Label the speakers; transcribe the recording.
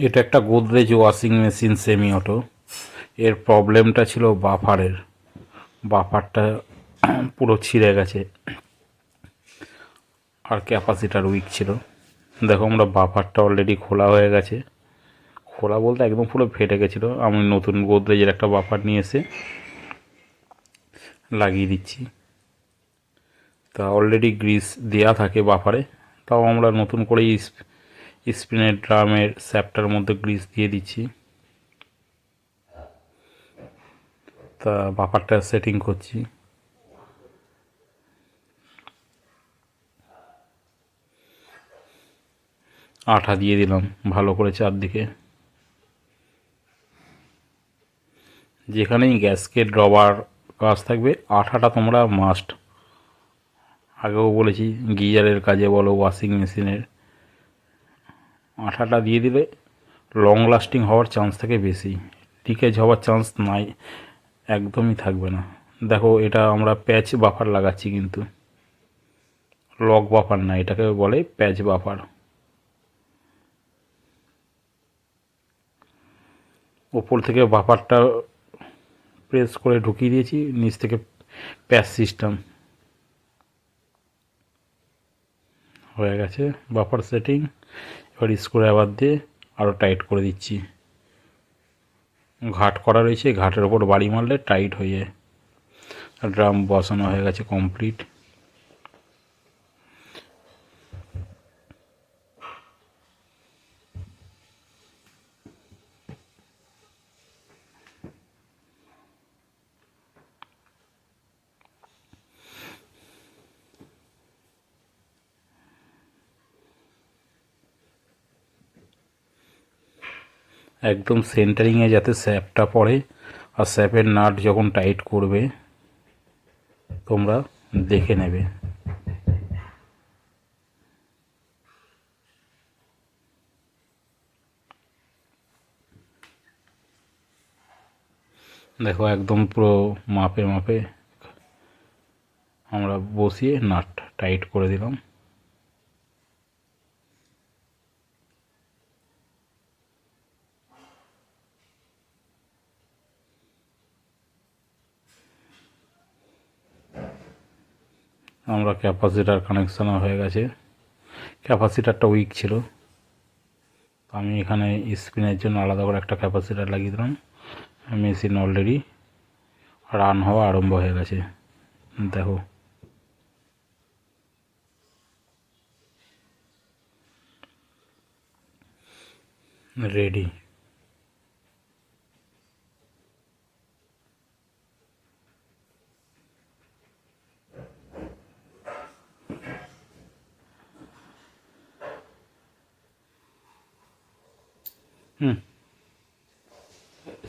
Speaker 1: এটা একটা Godrej washing machine semi auto. এর প্রবলেমটা ছিল বাফারটা পুরো ছিঁড়ে গেছে আর ক্যাপাসিটার উইক ছিল। দেখো আমরা বাফারটা অলরেডি খোলা হয়ে গেছে, খোলা বলতে একদম পুরো ফেটে গেছিলো। আমি নতুন গোদরেজের একটা বাফার নিয়ে এসে লাগিয়ে দিচ্ছি। তা অলরেডি গ্রিস দেয়া থাকে বাফারে, তাও আমরা নতুন করে স্পিনের ড্রামের স্যাপটার মধ্যে গ্রিস দিয়ে দিচ্ছি। তা বাফারটা সেটিং করছি। আঠা দিয়ে দিলাম ভালো করে চারদিকে। যেখানেই গ্যাসকেট ড্রবার কাজ থাকবে আঠাটা তোমরা মাস্ট। আগেও বলেছি, গিজারের কাজে বলো ওয়াশিং মেশিনের, আঠাটা দিয়ে দিলে লং লাস্টিং হওয়ার চান্স থাকে বেশি, লিকেজ হওয়ার চান্স নাই, একদমই থাকবে না। দেখো এটা আমরা প্যাচ বাফার লাগাচ্ছি, কিন্তু লক বাফার না, এটাকে বলে প্যাচ বাফার। ওপর থেকে বাফারটা প্রেস করে ঢুকিয়ে দিয়েছি, নিচ থেকে প্যাচ সিস্টেম হয়ে গেছে বাফার সেটিং। এবার স্ক্রু ড্রাইভার দিয়ে আরও টাইট করে দিচ্ছি। ঘাট করা রয়েছে, ঘাটের ওপর বাড়ি মারলে টাইট হয়ে যায়। ড্রাম বসানো হয়ে গেছে কমপ্লিট। একদম সেন্টারিংয়ে যাতে স্যাপটা পড়ে, আর স্যাপের নাট যখন টাইট করবে তোমরা দেখে নেবে। দেখো একদম পুরো মাপে মাপে আমরা বসিয়ে নাট টাইট করে দিলাম। আমরা ক্যাপাসিটার কানেকশানও হয়ে গেছে, ক্যাপাসিটারটা উইক ছিল, আমি এখানে স্পিনের জন্য আলাদা করে একটা ক্যাপাসিটার লাগিয়ে দিলাম। মেশিন অলরেডি রান হওয়া আরম্ভ হয়ে গেছে। দেখো রেডি। হুম।